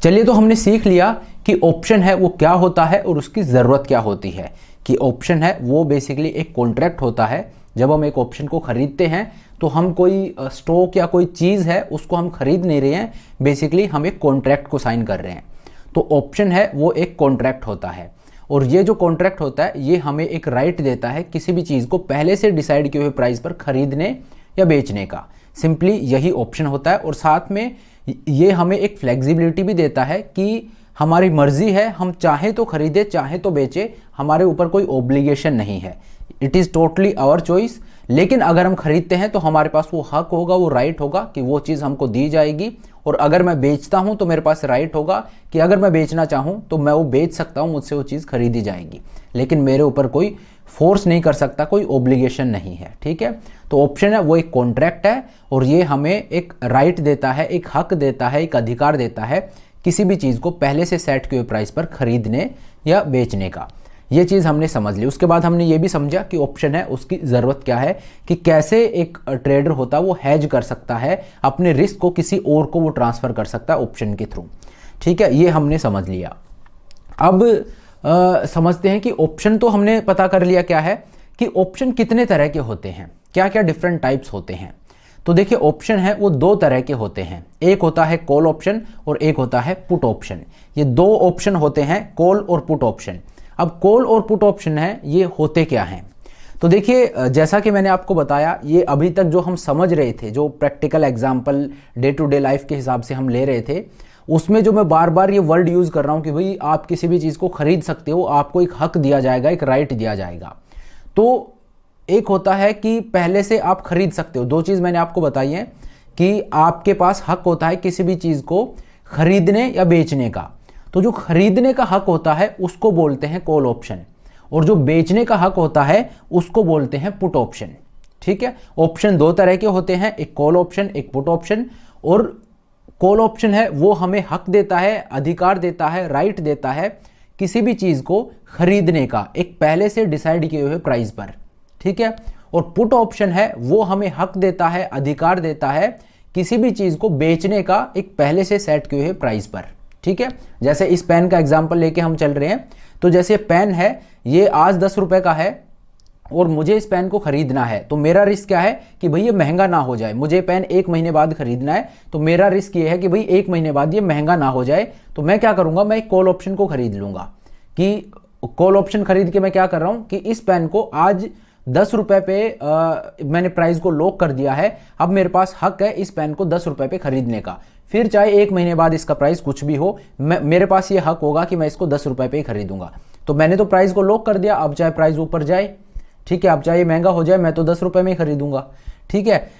चलिए, तो हमने सीख लिया कि ऑप्शन है वो क्या होता है और उसकी ज़रूरत क्या होती है। कि ऑप्शन है वो बेसिकली एक कॉन्ट्रैक्ट होता है। जब हम एक ऑप्शन को खरीदते हैं तो हम कोई स्टॉक या कोई चीज़ है उसको हम खरीद नहीं रहे हैं, बेसिकली हम एक कॉन्ट्रैक्ट को साइन कर रहे हैं। तो ऑप्शन है वो एक कॉन्ट्रैक्ट होता है, और ये जो कॉन्ट्रैक्ट होता है ये हमें एक राइट देता है किसी भी चीज़ को पहले से डिसाइड किए हुए प्राइस पर खरीदने या बेचने का। सिंपली यही ऑप्शन होता है, और साथ में ये हमें एक फ्लेक्सिबिलिटी भी देता है कि हमारी मर्जी है, हम चाहे तो खरीदे चाहे तो बेचे, हमारे ऊपर कोई ऑब्लिगेशन नहीं है। It is totally our choice. लेकिन अगर हम खरीदते हैं तो हमारे पास वो हक होगा, वो राइट होगा कि वो चीज़ हमको दी जाएगी। और अगर मैं बेचता हूं तो मेरे पास राइट होगा कि अगर मैं बेचना चाहूं तो मैं वो बेच सकता हूं, मुझसे वो चीज़ खरीदी जाएगी। लेकिन मेरे ऊपर कोई फोर्स नहीं कर सकता, कोई ऑब्लिगेशन नहीं है। ठीक है, तो ऑप्शन है वो एक कॉन्ट्रैक्ट है, और ये हमें एक राइट देता है, एक हक देता है, एक अधिकार देता है किसी भी चीज़ को पहले से सेट किए हुए प्राइस पर खरीदने या बेचने का। ये चीज़ हमने समझ ली। उसके बाद हमने ये भी समझा कि ऑप्शन है उसकी ज़रूरत क्या है, कि कैसे एक ट्रेडर होता है वो हैज कर सकता है अपने रिस्क को, किसी और को वो ट्रांसफ़र कर सकता है ऑप्शन के थ्रू। ठीक है, ये हमने समझ लिया। अब समझते हैं कि ऑप्शन तो हमने पता कर लिया क्या है, कि ऑप्शन कितने तरह के होते हैं, क्या क्या डिफरेंट टाइप्स होते हैं। तो देखिए, ऑप्शन है वो दो तरह के होते हैं। एक होता है कॉल ऑप्शन और एक होता है पुट ऑप्शन। ये दो ऑप्शन होते हैं, कॉल और पुट ऑप्शन। अब कॉल और पुट ऑप्शन है ये होते क्या हैं? तो देखिए, जैसा कि मैंने आपको बताया, ये अभी तक जो हम समझ रहे थे, जो practical example day to day life के हिसाब से हम ले रहे थे, उसमें जो मैं बार बार ये वर्ड यूज़ कर रहा हूँ कि भाई आप किसी भी चीज़ को खरीद सकते हो, आपको एक हक दिया जाएगा, एक राइट दिया जाएगा। तो एक होता है कि पहले से आप खरीद सकते हो। दो चीज़ मैंने आपको बताई है कि आपके पास हक होता है किसी भी चीज़ को खरीदने या बेचने का। तो जो खरीदने का हक होता है उसको बोलते हैं कॉल ऑप्शन, और जो बेचने का हक होता है उसको बोलते हैं पुट ऑप्शन। ठीक है, ऑप्शन दो तरह के होते हैं, एक कॉल ऑप्शन, एक पुट ऑप्शन। और कॉल ऑप्शन है वो हमें हक देता है, अधिकार देता है, राइट देता है किसी भी चीज़ को खरीदने का एक पहले से डिसाइड किए हुए प्राइस पर। ठीक है, और पुट ऑप्शन है वो हमें हक देता है, अधिकार देता है किसी भी चीज़ को बेचने का एक पहले से सेट किए हुए प्राइस पर। ठीक है, जैसे इस पेन का एग्जांपल लेके हम चल रहे हैं। तो जैसे पेन है, ये आज 10 रुपए का है और मुझे इस पेन को खरीदना है, तो मेरा रिस्क क्या है कि भाई ये महंगा ना हो जाए। मुझे पेन 1 महीने बाद खरीदना है, तो मेरा रिस्क ये है कि भाई 1 महीने बाद ये महंगा ना हो जाए। तो मैं क्या करूंगा, मैं एक कॉल ऑप्शन को खरीद लूंगा। कि कॉल ऑप्शन खरीद के मैं क्या कर रहा हूं कि इस पेन को आज 10 रुपए पे मैंने प्राइस को लॉक कर दिया है। अब मेरे पास हक है इस पेन को 10 रुपए पे खरीदने का। फिर चाहे 1 महीने बाद इसका प्राइस कुछ भी हो, मेरे पास ये हक होगा कि मैं इसको 10 रुपए पे ही खरीदूंगा। तो मैंने तो प्राइस को लॉक कर दिया, अब चाहे प्राइस ऊपर जाए, ठीक है, अब चाहे महंगा हो जाए, मैं तो 10 रुपए में ही खरीदूंगा। ठीक है,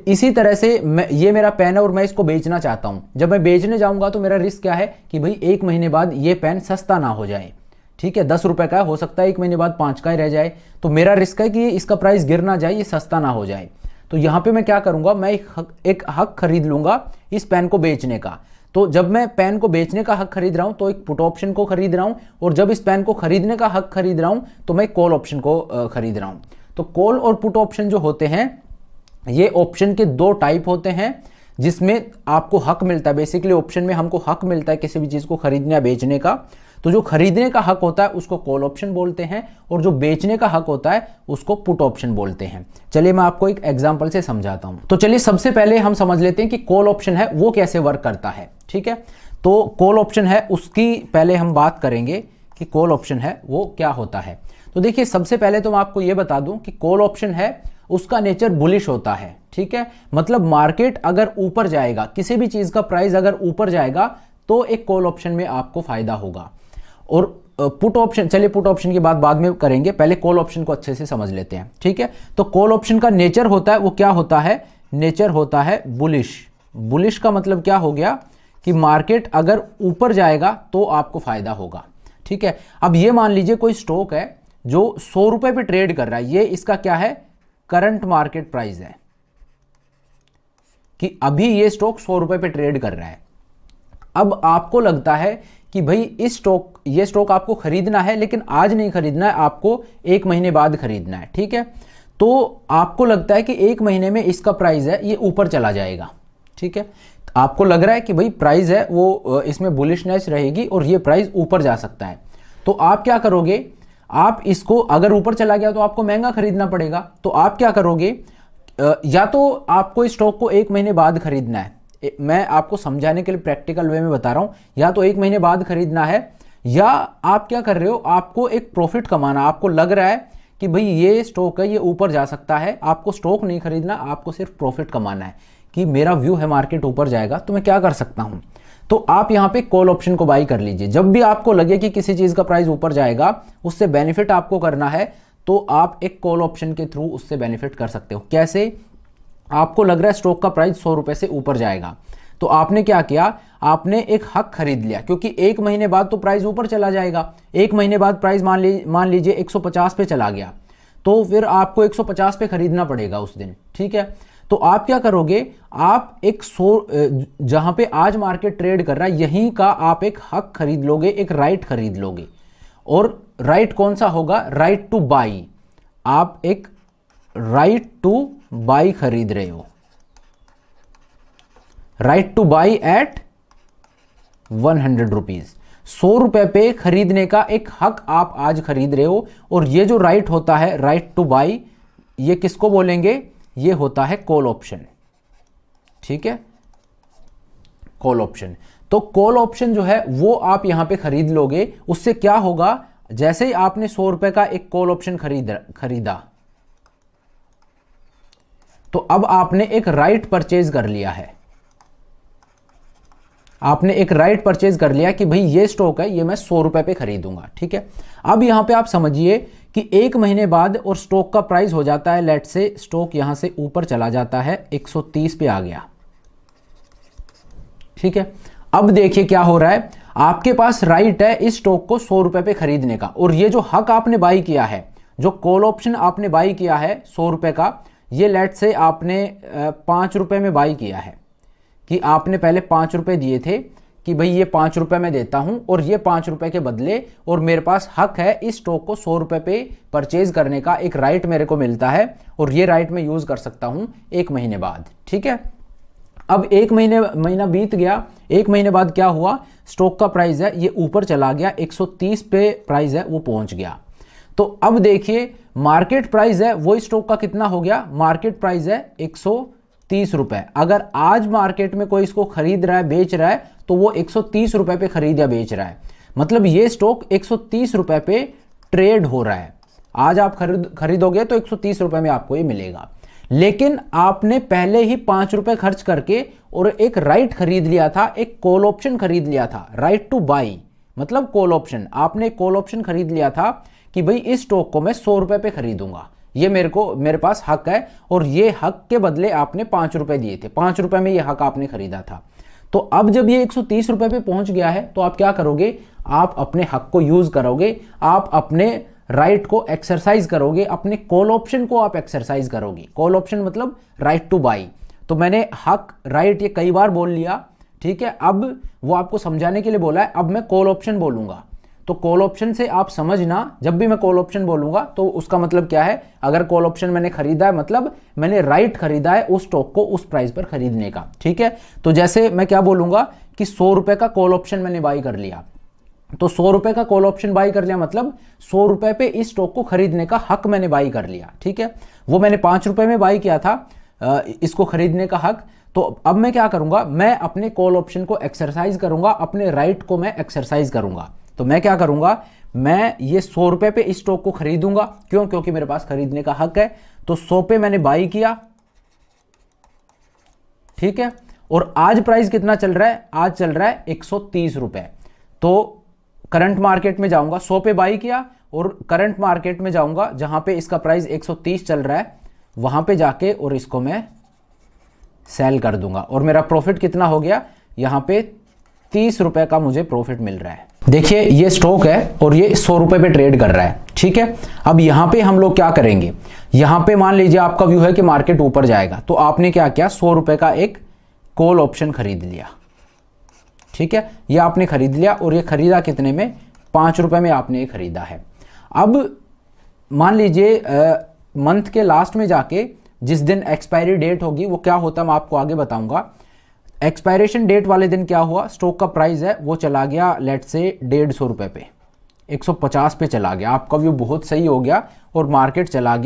इसी तरह से ये मेरा पेन है और मैं इसको बेचना चाहता हूं। जब मैं बेचने जाऊंगा तो मेरा रिस्क क्या है कि भाई 1 महीने बाद ये पेन सस्ता ना हो जाए। ठीक है, 10 रुपए का हो सकता है 1 महीने बाद 5 का ही रह जाए। तो मेरा रिस्क है कि इसका प्राइस गिर ना जाए, ये सस्ता ना हो जाए। तो यहां पे मैं क्या करूंगा, मैं एक हक खरीद लूंगा इस पेन को बेचने का। तो जब मैं पेन को बेचने का हक खरीद रहा हूं तो एक पुट ऑप्शन को खरीद रहा हूं, और जब इस पेन को खरीदने का हक खरीद रहा हूं तो मैं कॉल ऑप्शन को खरीद रहा हूं। तो कॉल और पुट ऑप्शन जो होते हैं, ये ऑप्शन के दो टाइप होते हैं जिसमें आपको हक मिलता है। बेसिकली ऑप्शन में हमको हक मिलता है किसी भी चीज को खरीदने या बेचने का। तो जो खरीदने का हक होता है उसको कॉल ऑप्शन बोलते हैं, और जो बेचने का हक होता है उसको पुट ऑप्शन बोलते हैं। चलिए मैं आपको एक एग्जांपल से समझाता हूं। तो चलिए सबसे पहले हम समझ लेते हैं कि कॉल ऑप्शन है वो कैसे वर्क करता है। ठीक है, तो कॉल ऑप्शन है उसकी पहले हम बात करेंगे कि कॉल ऑप्शन है वो क्या होता है। तो देखिए, सबसे पहले तो मैं आपको ये बता दूं कि कॉल ऑप्शन है उसका नेचर बुलिश होता है। ठीक है, मतलब मार्केट अगर ऊपर जाएगा, किसी भी चीज का प्राइस अगर ऊपर जाएगा तो एक कॉल ऑप्शन में आपको फायदा होगा। और पुट ऑप्शन, चलिए पुट ऑप्शन की बात बाद में करेंगे, पहले कॉल ऑप्शन को अच्छे से समझ लेते हैं। ठीक है, तो कॉल ऑप्शन का नेचर होता है वो क्या होता है, नेचर होता है बुलिश। बुलिश का मतलब क्या हो गया कि मार्केट अगर ऊपर जाएगा तो आपको फायदा होगा। ठीक है, अब ये मान लीजिए कोई स्टॉक है जो 100 रुपए पे ट्रेड कर रहा है, ये इसका क्या है, करंट मार्केट प्राइस है कि अभी ये स्टॉक 100 रुपए पे ट्रेड कर रहा है। अब आपको लगता है कि भाई ये स्टॉक आपको खरीदना है, लेकिन आज नहीं खरीदना है, आपको 1 महीने बाद खरीदना है। ठीक है, तो आपको लगता है कि 1 महीने में इसका प्राइस है ये ऊपर चला जाएगा। ठीक है, आपको लग रहा है कि भाई प्राइस है वो इसमें बुलिशनेस रहेगी और ये प्राइस ऊपर जा सकता है, तो आप क्या करोगे, आप इसको अगर ऊपर चला गया तो आपको महंगा खरीदना पड़ेगा, तो आप क्या करोगे, या तो आपको इस स्टॉक को 1 महीने बाद खरीदना है, मैं आपको समझाने के लिए प्रैक्टिकल वे में बता रहा हूं, या तो 1 महीने बाद खरीदना है, या आप क्या कर रहे हो, आपको एक प्रॉफिट कमाना, आपको लग रहा है कि भाई ये स्टॉक है ये ऊपर जा सकता है, आपको स्टॉक नहीं खरीदना, आपको सिर्फ प्रॉफिट कमाना है कि मेरा व्यू है मार्केट ऊपर जाएगा तो मैं क्या कर सकता हूं, तो आप यहां पे कॉल ऑप्शन को बाई कर लीजिए। जब भी आपको लगे कि किसी चीज का प्राइस ऊपर जाएगा, उससे बेनिफिट आपको करना है, तो आप एक कॉल ऑप्शन के थ्रू उससे बेनिफिट कर सकते हो। कैसे, आपको लग रहा है स्टॉक का प्राइस 100 रुपए से ऊपर जाएगा, तो आपने क्या किया, आपने एक हक खरीद लिया, क्योंकि 1 महीने बाद तो प्राइस ऊपर चला जाएगा। 1 महीने बाद प्राइस मान लीजिए 150 पे चला गया, तो फिर आपको 150 पे खरीदना पड़ेगा उस दिन, ठीक है। तो आप क्या करोगे, आप एक 100 जहां पे आज मार्केट ट्रेड कर रहा है यहीं का आप एक हक खरीद लोगे, एक राइट खरीद लोगे, और राइट कौन सा होगा, राइट टू बाई, आप एक राइट टू बाई खरीद रहे हो, right to buy at 100 rupees, 100 रुपए पे खरीदने का एक हक आप आज खरीद रहे हो। और ये जो राइट होता है, राइट टू बाई, ये किसको बोलेंगे, ये होता है कॉल ऑप्शन, ठीक है, कॉल ऑप्शन। तो कॉल ऑप्शन जो है वो आप यहां पे खरीद लोगे, उससे क्या होगा, जैसे ही आपने 100 रुपए का एक कॉल ऑप्शन खरीदा, तो अब आपने एक राइट परचेज कर लिया है, आपने एक राइट परचेज कर लिया कि भाई ये स्टॉक है, ये मैं 100 रुपए पे खरीदूंगा, ठीक है। अब यहां पे आप समझिए कि 1 महीने बाद और स्टॉक का प्राइस हो जाता है, लेट से स्टॉक यहां से ऊपर चला जाता है, 130 पे आ गया, ठीक है। अब देखिए क्या हो रहा है, आपके पास राइट है इस स्टॉक को 100 रुपए पे खरीदने का, और ये जो हक आपने बाई किया है, जो कॉल ऑप्शन आपने बाई किया है 100 रुपए का, ये लेट से आपने 5 रुपए में बाई किया है, कि आपने पहले 5 रुपए दिए थे कि भाई ये 5 रुपए मैं देता हूं, और ये 5 रुपए के बदले और मेरे पास हक है इस स्टॉक को 100 रुपए पे परचेज करने का, एक राइट मेरे को मिलता है, और ये राइट मैं यूज कर सकता हूं 1 महीने बाद, ठीक है। अब 1 महीना बीत गया, 1 महीने बाद क्या हुआ, स्टॉक का प्राइस है ये ऊपर चला गया, 130 पे प्राइस है वो पहुंच गया। तो अब देखिए मार्केट प्राइस है वो इस स्टॉक का कितना हो गया, मार्केट प्राइस है 130 रुपए। अगर आज मार्केट में कोई इसको खरीद रहा है, बेच रहा है, तो वो 130 रुपए पे खरीद या बेच रहा है, मतलब ये स्टॉक 130 रुपए पे ट्रेड हो रहा है। आज आप खरीदोगे तो 130 रुपए में आपको ये मिलेगा, लेकिन आपने पहले ही 5 रुपए खर्च करके और एक राइट खरीद लिया था, एक कॉल ऑप्शन खरीद लिया था, राइट टू बाई मतलब कॉल ऑप्शन, आपने कॉल ऑप्शन खरीद लिया था कि भाई इस स्टॉक को मैं 100 रुपए पे खरीदूंगा, ये मेरे पास हक है, और ये हक के बदले आपने 5 रुपए दिए थे, 5 रुपए में ये हक आपने खरीदा था। तो अब जब ये 130 रुपए पे पहुंच गया है, तो आप क्या करोगे, आप अपने हक को यूज करोगे, आप अपने राइट को एक्सरसाइज करोगे, अपने कॉल ऑप्शन को आप एक्सरसाइज करोगे। कॉल ऑप्शन मतलब राइट टू बाई। तो मैंने हक राइट ये कई बार बोल लिया, ठीक है। अब वो आपको समझाने के लिए बोला है, अब मैं कॉल ऑप्शन बोलूंगा, तो कॉल ऑप्शन से आप समझना, जब भी मैं कॉल ऑप्शन बोलूंगा तो उसका मतलब क्या है, अगर कॉल ऑप्शन मैंने खरीदा है मतलब मैंने राइट खरीदा है उस स्टॉक को उस प्राइस पर खरीदने का, ठीक है। तो जैसे मैं क्या बोलूंगा कि 100 रुपए का कॉल ऑप्शन मैंने बाई कर लिया, तो 100 रुपए का कॉल ऑप्शन बाई कर लिया मतलब 100 रुपए पे इस स्टॉक को खरीदने का हक मैंने बाई कर लिया, ठीक है। वो मैंने 5 रुपए में बाई किया था इसको खरीदने का हक। तो अब मैं क्या करूंगा, मैं अपने कॉल ऑप्शन को एक्सरसाइज करूंगा, अपने राइट को मैं एक्सरसाइज करूंगा। तो मैं क्या करूंगा, मैं ये 100 रुपए पे इस स्टॉक को खरीदूंगा, क्यों, क्योंकि मेरे पास खरीदने का हक है। तो 100 पे मैंने बाई किया, ठीक है, और आज प्राइस कितना चल रहा है, आज चल रहा है 130 रुपए। तो करंट मार्केट में जाऊंगा, 100 पे बाई किया, और करंट मार्केट में जाऊंगा जहां पे इसका प्राइस 130 चल रहा है, वहां पे जाके और इसको मैं सेल कर दूंगा, और मेरा प्रॉफिट कितना हो गया, यहां पे 30 रुपए का मुझे प्रॉफिट मिल रहा है। देखिए ये स्टॉक है और ये 100 रुपए पे ट्रेड कर रहा है, ठीक है। अब यहां पे हम लोग क्या करेंगे, यहां पे मान लीजिए आपका व्यू है कि मार्केट ऊपर जाएगा, तो आपने क्या किया, 100 रुपए का एक कॉल ऑप्शन खरीद लिया, ठीक है। ये आपने खरीद लिया, और ये खरीदा कितने में, 5 रुपए में आपने ये खरीदा है। अब मान लीजिए मंथ के लास्ट में जाके जिस दिन एक्सपायरी डेट होगी वो क्या होता है मैं आपको आगे बताऊंगा। एक्सपायरेशन डेट वाले दिन क्या हुआ, स्टॉक का प्राइस है वो चला गया लेट से 150 रुपये पे, 150 पे चला गया, आपका व्यू बहुत सही हो गया और मार्केट चला गया